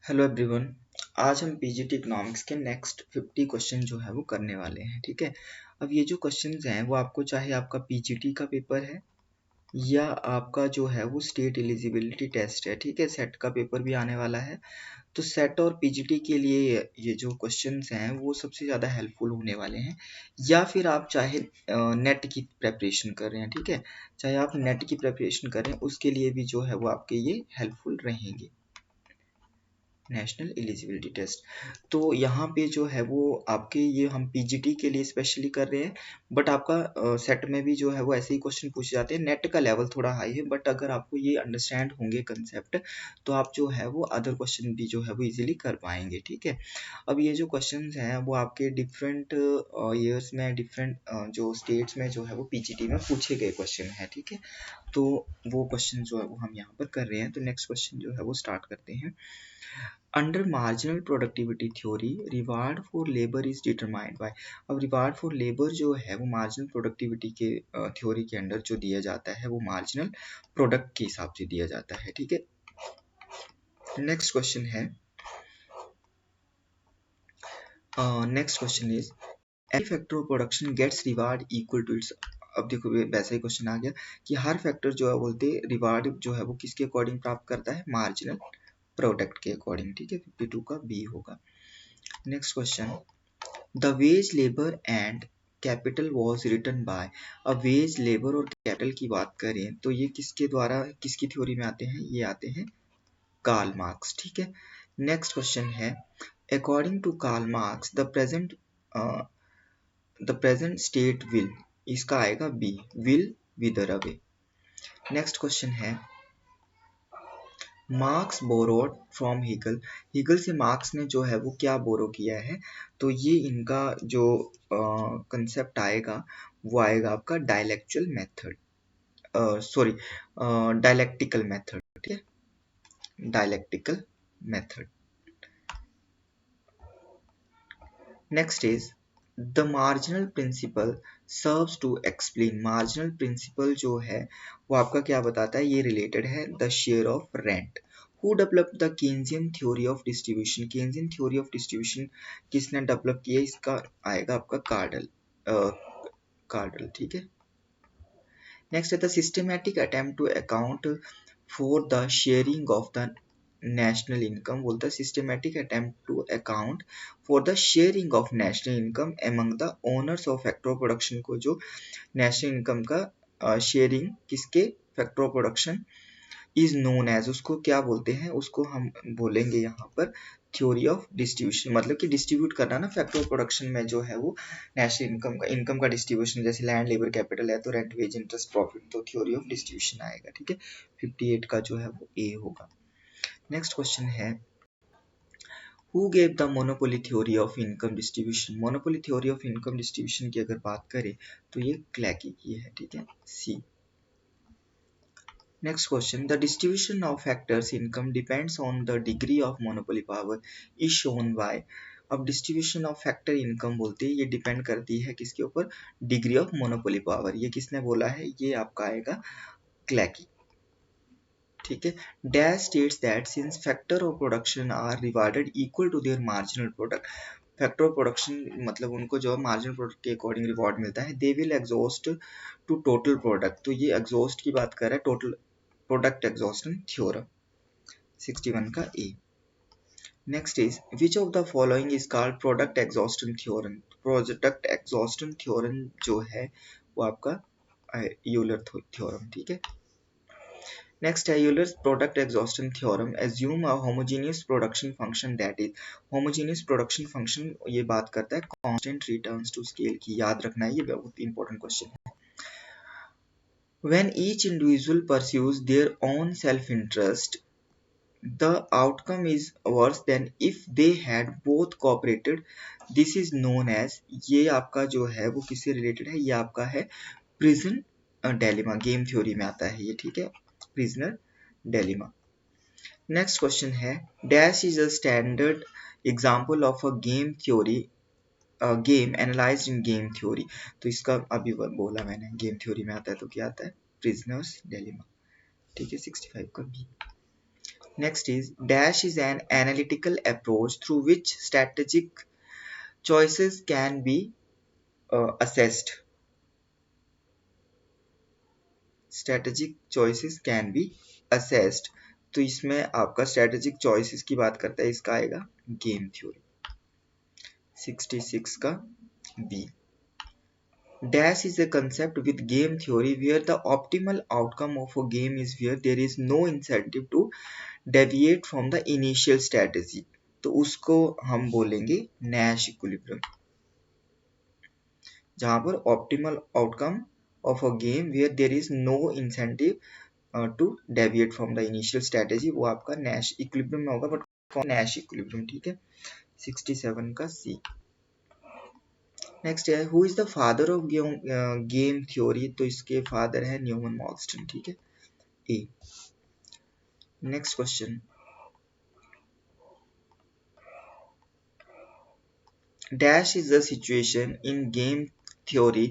Hello everyone. आज हम PGT economics के नेक्स्ट 50 क्वेश्चन जो है वो करने वाले हैं। ठीक है, अब ये जो क्वेश्चंस हैं वो आपको चाहे आपका पीजीटी का पेपर है या आपका जो है वो स्टेट एलिजिबिलिटी टेस्ट है, ठीक है, सेट का पेपर भी आने वाला है। तो सेट और पीजीटी के लिए ये जो क्वेश्चंस हैं वो सबसे ज़्यादा हेल्पफुल होने वाले हैं। या फिर आप चाहे नेट की प्रेपरेशन कर रहे हैं, ठीक है, चाहे आप नेट की प्रेपरेशन कर रहे हैं उसके लिए भी जो है वो आपके ये हेल्पफुल रहेंगे, नेशनल एलिजिबिलिटी टेस्ट। तो यहाँ पे जो है वो आपके ये हम पीजीटी के लिए स्पेशली कर रहे हैं, बट आपका सेट में भी जो है वो ऐसे ही क्वेश्चन पूछे जाते हैं। नेट का लेवल थोड़ा हाई है, बट अगर आपको ये अंडरस्टैंड होंगे कंसेप्ट तो आप जो है वो अदर क्वेश्चन भी जो है वो इजीली कर पाएंगे। ठीक है, अब ये जो क्वेश्चन हैं वो आपके डिफरेंट ईयर्स में डिफरेंट जो स्टेट्स में जो है वो पीजीटी में पूछे गए क्वेश्चन है। ठीक है, तो वो क्वेश्चन जो है वो हम यहाँ पर कर रहे हैं। तो नेक्स्ट क्वेश्चन जो है वो स्टार्ट करते हैं। Under marginal productivity theory, reward for labor is determined by। अब reward for labor जो है वो marginal productivity के थ्योरी के अंडर जो दिया जाता है वो marginal product के हिसाब से दिया जाता है। ठीक है, नेक्स्ट क्वेश्चन है, next question is any factor of production gets reward equal to its. अब देखो वैसा ही क्वेश्चन आ गया कि हर फैक्टर जो है बोलते हैं रिवार्ड जो है वो किसके अकॉर्डिंग प्राप्त करता है, मार्जिनल प्रोडक्ट के अकॉर्डिंग। ठीक है, 52 का बी होगा। Next question, the wage labour and capital was written by. अब वेज लेबर और कैपिटल की बात करें तो ये किसके द्वारा किसकी थ्योरी में आते हैं, ये आते हैं कार्ल मार्क्स। ठीक है, नेक्स्ट क्वेश्चन है, according to Karl Marx the present state will, इसका आएगा B, will wither away. Next question है, Marx borrowed from Hegel. Hegel से मार्क्स ने जो है वो क्या बोरो किया है, तो ये इनका जो कंसेप्ट आएगा वो आएगा आपका dialectual method, sorry dialectical method. ठीक है, dialectical method. Next is the marginal principle serves to explain. Marginal principle जो है वो आपका क्या बताता है, ये रिलेटेड है the share of rent. Who develop the Keynesian theory of distribution. Keynesian theory of distribution किसने डेवलप किया, इसका आएगा आपका कार्डल, कार्डल। ठीक है, नेक्स्ट है the systematic attempt to account for the sharing of the national income. बोलता है systematic attempt to account for the sharing of national income among the owners of factor of production को जो नेशनल इनकम का sharing किसके, factor of production is known as, उसको क्या बोलते हैं, उसको हम बोलेंगे यहाँ पर थ्योरी ऑफ डिस्ट्रीब्यूशन। मतलब कि डिस्ट्रीब्यूट करना ना, फैक्टर ऑफ प्रोडक्शन में जो है वो नेशनल इनकम का डिस्ट्रीब्यूशन, जैसे लैंड लेबर कैपिटल है तो रेंट वेज इंटरेस्ट प्रॉफिट, तो थ्योरी ऑफ डिस्ट्रीब्यूशन आएगा। ठीक है, 58 का जो है वो ए होगा। नेक्स्ट क्वेश्चन है, who gave the monopoly theory of income distribution. Monopoly theory of income distribution की अगर बात करें तो ये क्लैकी की है। ठीक है, सी। Next question, the distribution of factors income depends on the degree of monopoly power is shown by। अब डिस्ट्रीब्यूशन ऑफ फैक्टर इनकम बोलते हैं, ये डिपेंड करती है किसके ऊपर, डिग्री ऑफ मोनोपोली पावर। ये किसने बोला है, ये आपका आएगा क्लैकी। ठीक है, dash states that since factor of production are rewarded equal to their marginal product. Factor of production मतलब उनको जो मार्जिनल प्रोडक्ट के अकॉर्डिंग रिवॉर्ड मिलता है, they will exhaust to total product. तो ये एग्जॉस्ट की बात कर रहा है, टोटल प्रोडक्ट एग्जॉस्शन थ्योरम, 61 का A. Next is which of the following is called product exhaustion theorem. Product exhaustion theorem जो है वो आपका यूलर थ्योरम। ठीक है, नेक्स्ट है Euler's product exhaustion theorem assume a homogeneous production function that is. Homogeneous production function ये बात करता है कांस्टेंट रिटर्न्स टू स्केल की, याद रखना है, ये बहुत इंपॉर्टेंट क्वेश्चन है। When each individual pursues their own self-interest, the outcome is worse than if they had both cooperated. This is known as, ये आपका जो है वो किससे रिलेटेड है, ये आपका है प्रिजन डेलिमा, गेम थ्योरी में आता है ये। ठीक है, प्रिजनर डेलिमा। नेक्स्ट क्वेश्चन है, dash is a standard example of a game theory, game analysed in game theory. तो इसका अभी बोला मैंने, गेम थ्योरी में आता है तो क्या आता है, प्रिजनर्स डेलिमा। ठीक है, 65 का B. Next is dash is an analytical approach through which strategic choices can be assessed. Strategic choices can be assessed. तो इसमें आपका strategic choices की बात करता है, इसका आएगा game theory. 66 का B. Dash is a concept with game theory where the optimal outcome of a game is where there is no incentive to deviate from the initial strategy. तो उसको हम बोलेंगे Nash equilibrium, जहां पर optimal outcome of a game where there is no incentive to deviate from the initial strategy, वो आपका Nash equilibrium में होगा. बट कौन Nash equilibrium, ठीक है. 67 का C. नेक्स्ट है who is the father of game theory, तो इसके फादर है न्यूमन मॉल्स्टन, ठीक है. A. Next question, dash is the situation in game theory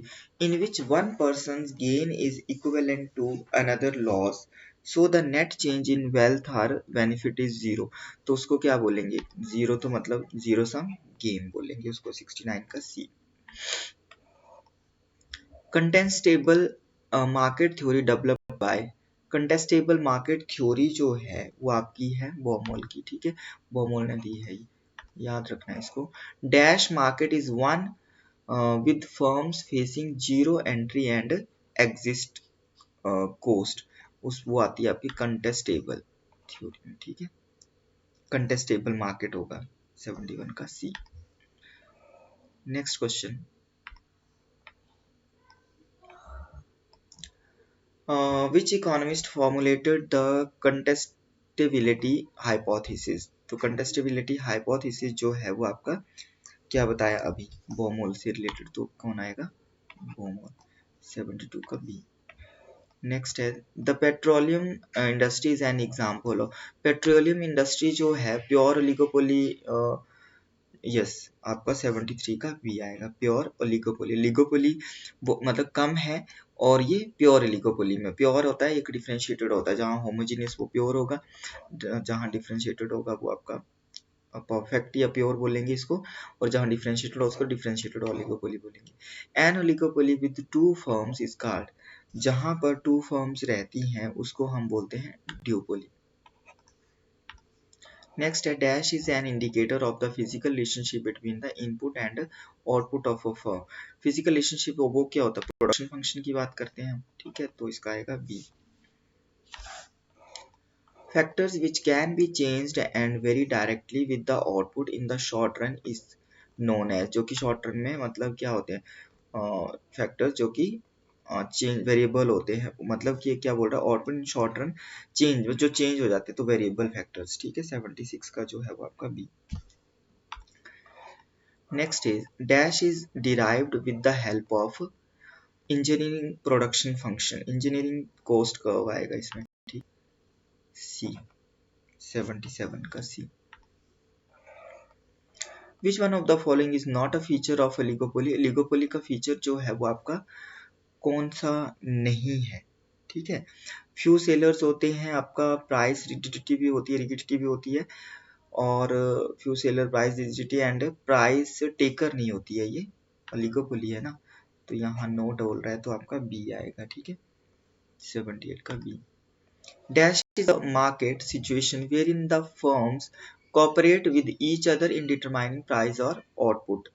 in which one person's gain is equivalent to another loss, so the net change in wealth or benefit is zero. तो उसको क्या बोलेंगे, zero तो मतलब zero sum game बोलेंगे उसको. 69 का C. Contestable market theory developed by, contestable market theory जो है वो आपकी है बॉमोल की, ठीक है. बॉमोल ने दी है, याद रखना है इसको. Dash market is one with firms facing zero entry and exist cost, उस वो आती है आपकी कंटेस्टेबल थ्योरी में, ठीक है. कंटेस्टेबल मार्केट होगा 71 का C. Next question, which economist formulated the contestability hypothesis. तो contestability hypothesis जो है वो आपका क्या बताया अभी, बॉमोल से रिलेटेड, तो कौन आएगा, बॉमोल. 72 का बी. नेक्स्ट है the petroleum industry is an example of, petroleum industry जो है प्योर ओलिगोपोली. यस, आपका 73 का बी आएगा, प्योर ओलिगोपोली. ओलिगोपोली मतलब कम है, और ये प्योर ओलिगोपोली में प्योर होता है, एक डिफरेंशिएटेड होता है. जहाँ होमोजीनियस वो प्योर होगा, जहाँ डिफरेंशिएटेड होगा वो आपका परफेक्ट या प्योर बोलेंगे इसको, और जहाँ डिफरेंशिएटेड हो उसको डिफरेंशिएटेड ओलिगोपोली बोलेंगे. An oligopoly with two firms is called, जहां पर टू फर्म्स रहती हैं उसको हम बोलते हैं ड्यूपोली. नेक्स्ट है dash is an indicator of the physical relationship between the input and output of a firm. Physical relationship वो क्या होता है, प्रोडक्शन फंक्शन की बात करते हैं हम, ठीक है. तो इसका आएगा B. Factors which can be changed and vary directly with the output in the short run is known as, जो कि short run में मतलब क्या होते हैं, फैक्टर्स जो कि चेंज वेरिएबल होते हैं, मतलब कि क्या बोल रहा है, output in short run change, जो चेंज हो जाते हैं, तो वेरिएबल फैक्टर्स, ठीक है. 76 का जो है वो आपका B. Next is dash is derived with the help of engineering production function. Engineering cost curve आएगा इसमें, ठीक. सी. 77 का C. Which one of the following is not a feature of oligopoly? oligopoly का फीचर जो है वो आपका कौन सा नहीं है, ठीक है. फ्यू सेलर्स होते हैं, आपका प्राइस रिजिडिटी भी होती है, रिजिडिटी भी होती है, और few seller price rigidity and price taker नहीं होती है, ये ओलिगोपोली है ना. तो यहाँ नो बोल रहा है, तो आपका बी आएगा, ठीक है. 78 का B. Dash is a market situation wherein the firms cooperate with each other in determining price or output.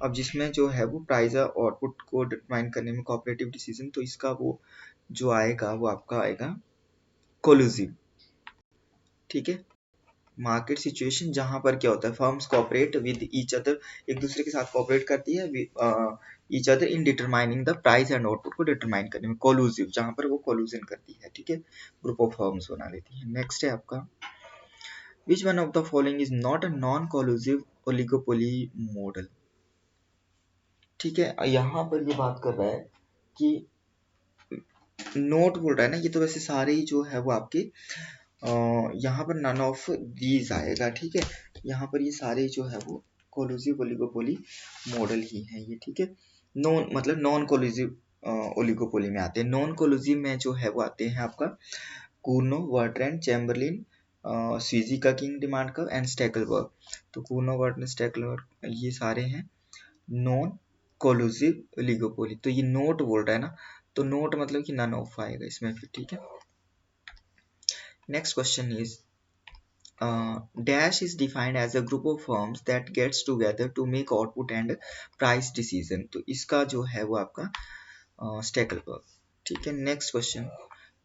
अब जिसमें जो है वो प्राइस और आउटपुट को डिटरमाइन करने में कोऑपरेटिव डिसीजन, तो इसका वो जो आएगा वो आपका आएगा कोलूसिव, ठीक है. मार्केट सिचुएशन जहां पर क्या होता है, firms cooperate with each other, एक दूसरे के साथ कोऑपरेट करती है each other in determining the price and output को डिटरमाइन करने में, कोलूसिव जहां पर वो कोलूजन करती है, ठीक है, ग्रुप ऑफ फर्म्स बना लेती है. नेक्स्ट है आपका which one of the following is not a non collusive oligopoly model, ठीक है. यहाँ पर ये बात कर रहा है कि नोट बोल रहा है ना, ये तो वैसे सारे ही जो है वो आपके यहाँ पर नन ऑफ दीज आएगा, ठीक है. यहाँ पर ये सारे जो है वो कोलूसिव ओलिगोपोली मॉडल ही है ये, ठीक है. नॉन मतलब नॉन कोलूसिव ओलिगोपोली में आते हैं. नॉन कोलूसिव में जो है वो आते हैं आपका कूर्नो, वर्ट्रैंड, चैम्बरलिन, स्वीजी का king demand curve and Stackelberg. तो कूनो गार्टनर स्टैकलबर्ग ये सारे हैं नॉन कोलूसिव ओलिगोपोली। तो ये नोट बोल रहा है ना, तो नोट मतलब कि नन ऑफ आएगा इसमें फिर, ठीक है। Next question is dash is defined as a group of firms that gets together to make output and price decision। तो इसका जो है वो आपका स्टैकलबर्ग, ठीक है। Next question,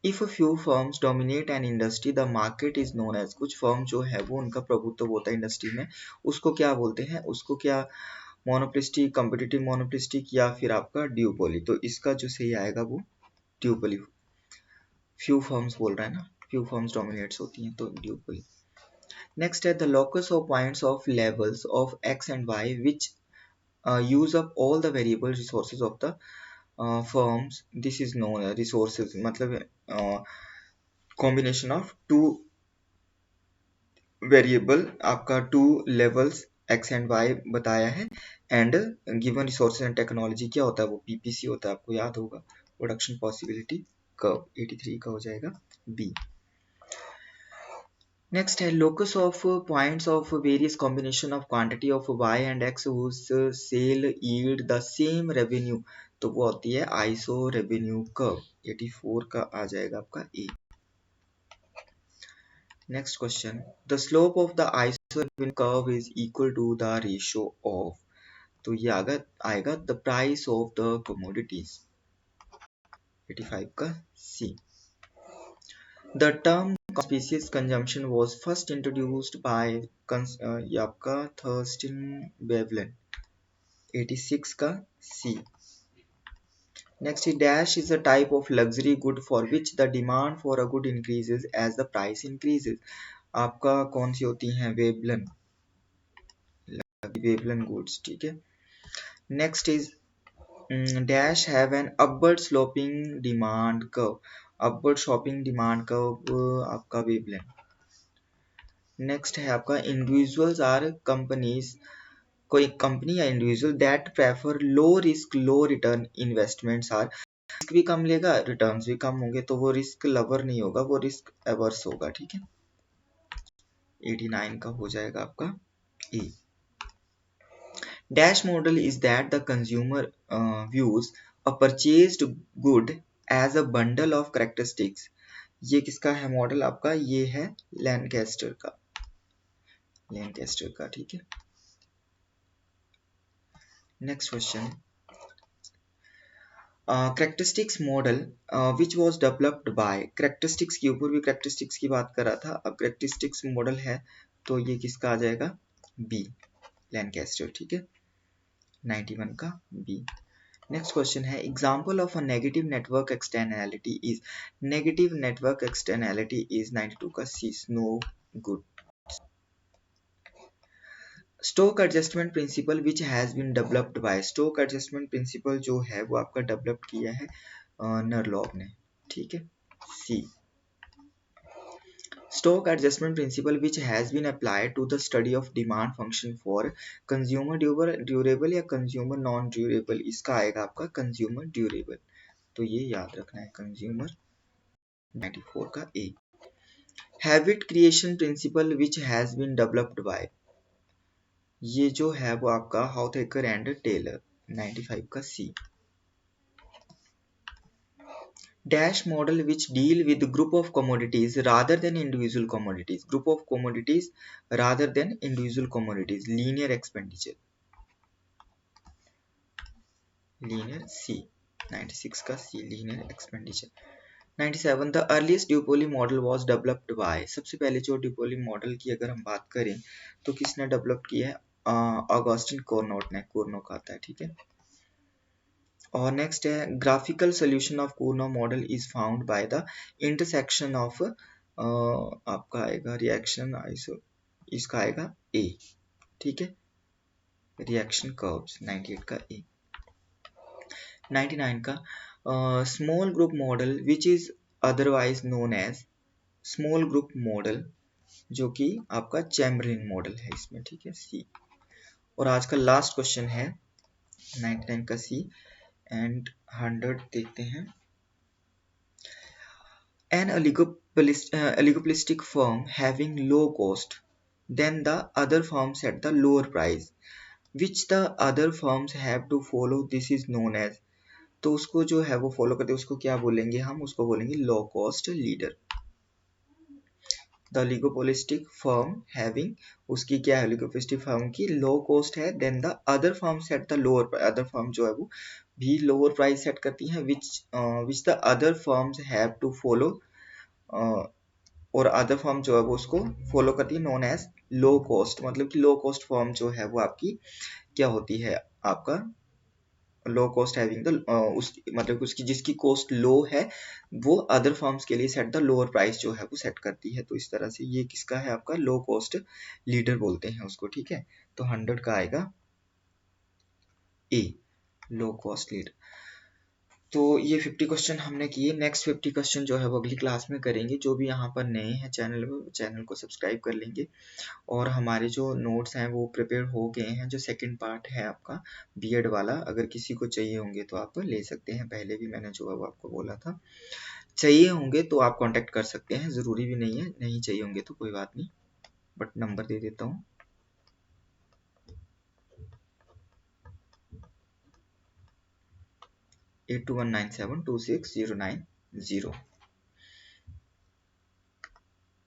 if a few firms dominate an industry the market is known as. कुछ firm जो है वो उनका प्रभुत्व होता है इंडस्ट्री में, उसको क्या बोलते हैं, उसको क्या, मोनोपोलिस्टिक, कॉम्पिटिटिव मोनोपोलिस्टिक या फिर आपका ड्यूपोली। तो इसका जो सही आएगा वो ड्यूपोली। फ्यू फर्म्स बोल रहा है ना, फ्यू फर्म्स डोमिनेट्स होती हैं तो ड्यूपोली। Next है the locus of points of levels of x and y which use up all the variable resources of the firms. This is known as resources मतलब combination of two variable, आपका two levels x and y बताया है and given resources and technology क्या होता है वो PPC होता है, आपको याद होगा, प्रोडक्शन पॉसिबिलिटी कर्व। 83 का हो जाएगा B। Next है locus of points of various combination of quantity of y and x whose sale yield the same revenue। तो वो होती है आइसो रेवेन्यू कर्व। 84 का आ जाएगा आपका A। Next question, the slope of the iso revenue curve is equal to the ratio of. तो ये आएगा the price of the commodities. 85 का C। The term species consumption was first introduced by ये आपका Thorsten Veblen। 86 का C। Next is dash is a type of luxury good for which the demand for a good increases as the price increases। आपका कौन सी होती हैं, Veblen, Veblen goods, ठीक है। Next is dash have an upward sloping demand curve। upward sloping demand curve आपका Veblen. Next है आपका individuals or companies, कोई कंपनी या individual that prefer low risk low return investments are. Risk भी कम लेगा, रिटर्न्स भी कम होंगे, तो वो रिस्क लवर नहीं होगा, वो रिस्क एवर्स होगा, ठीक है। 89 का हो जाएगा आपका A. Dash model is that the consumer views a purchased good as a bundle of characteristics. ये किसका है मॉडल आपका, ये है लैनकास्टर का, लैनकास्टर का, ठीक है। Next question, characteristics model which was developed bye. Characteristics के ऊपर भी कैरेक्टरिस्टिक्स की बात कर रहा था, अब कैरेक्टरिस्टिक्स मॉडल है तो ये किसका आ जाएगा, बी, लैनकास्टर, ठीक है। 91 का बी। नेक्स्ट क्वेश्चन है example of a negative network externality is. Negative network externality is 92 का C, snob good. Stock adjustment principle which has been developed by. Stock adjustment principle जो है वो आपका डेवलप किया है नरलॉग ने, ठीक है। C, stock adjustment principle which has been applied to the study of demand function for consumer durable या कंज्यूमर नॉन ड्यूरेबल। इसका आएगा आपका कंज्यूमर ड्यूरेबल, तो ये याद रखना है, कंज्यूमर। 94 का A. Habit creation principle which has been developed by. ये जो है वो आपका हाउथेकर एंड टेलर। 95 का C. Dash model which deal with group of commodities rather than individual commodities. Group of commodities rather than individual commodities. Linear expenditure, linear C. 96 का C, linear expenditure. 97 the earliest duopoly model was developed by. सबसे पहले जो ड्यूपोली model की अगर हम बात करें तो किसने डेवलप किया है, ऑगस्टिन कोरनोट ने, कोरनोट आता है, ठीक है। और नेक्स्ट है graphical solution of Cournot model is found by the intersection of आपका आएगा रिएक्शन आइसो, इसका आएगा ए, ठीक है, रिएक्शन कर्व्स। 98 का ए। 99 का small group model which is otherwise known as small group model, जो कि आपका चैम्बरलिन मॉडल है इसमें, ठीक है, सी। और आज का लास्ट क्वेश्चन है 99 का सी एंड 100 देखते हैं। An oligopolistic firm having low cost, then the other firms at the lower price, which the other firms have to follow. This is known as, तो उसको जो है वो फॉलो करते हैं उसको क्या बोलेंगे, हम उसको बोलेंगे low cost leader. The oligopolistic firm having, उसकी क्या है, ओलिगोपोलिस्टिक फर्म की लो कॉस्ट है, then the other firm set the lower, other firm जो है वो भी लोअर प्राइस सेट करती हैं, which the other firms have to follow, और अदर फर्म जो है वो उसको फॉलो करती है, नोन एज लो कॉस्ट। मतलब कि लो कॉस्ट फर्म जो है वो आपकी क्या होती है, आपका लो कॉस्ट हैविंग द, उस मतलब उसकी जिसकी कॉस्ट लो है वो अदर फर्म्स के लिए सेट द लोअर प्राइस जो है वो सेट करती है। तो इस तरह से ये किसका है, आपका लो कॉस्ट लीडर बोलते हैं उसको, ठीक है। तो 100 का आएगा ए, लो कॉस्ट लीडर। तो ये 50 क्वेश्चन हमने किए। नेक्स्ट 50 क्वेश्चन जो है वो अगली क्लास में करेंगे। जो भी यहाँ पर नए हैं चैनल में, चैनल को सब्सक्राइब कर लेंगे। और हमारे जो नोट्स हैं वो प्रिपेयर हो गए हैं। जो सेकंड पार्ट है आपका बीएड वाला, अगर किसी को चाहिए होंगे तो आप ले सकते हैं। पहले भी मैंने जो है वो आपको बोला था, चाहिए होंगे तो आप कांटेक्ट कर सकते हैं। ज़रूरी भी नहीं है, नहीं चाहिए होंगे तो कोई बात नहीं, बट नंबर दे देता हूँ 8219726090।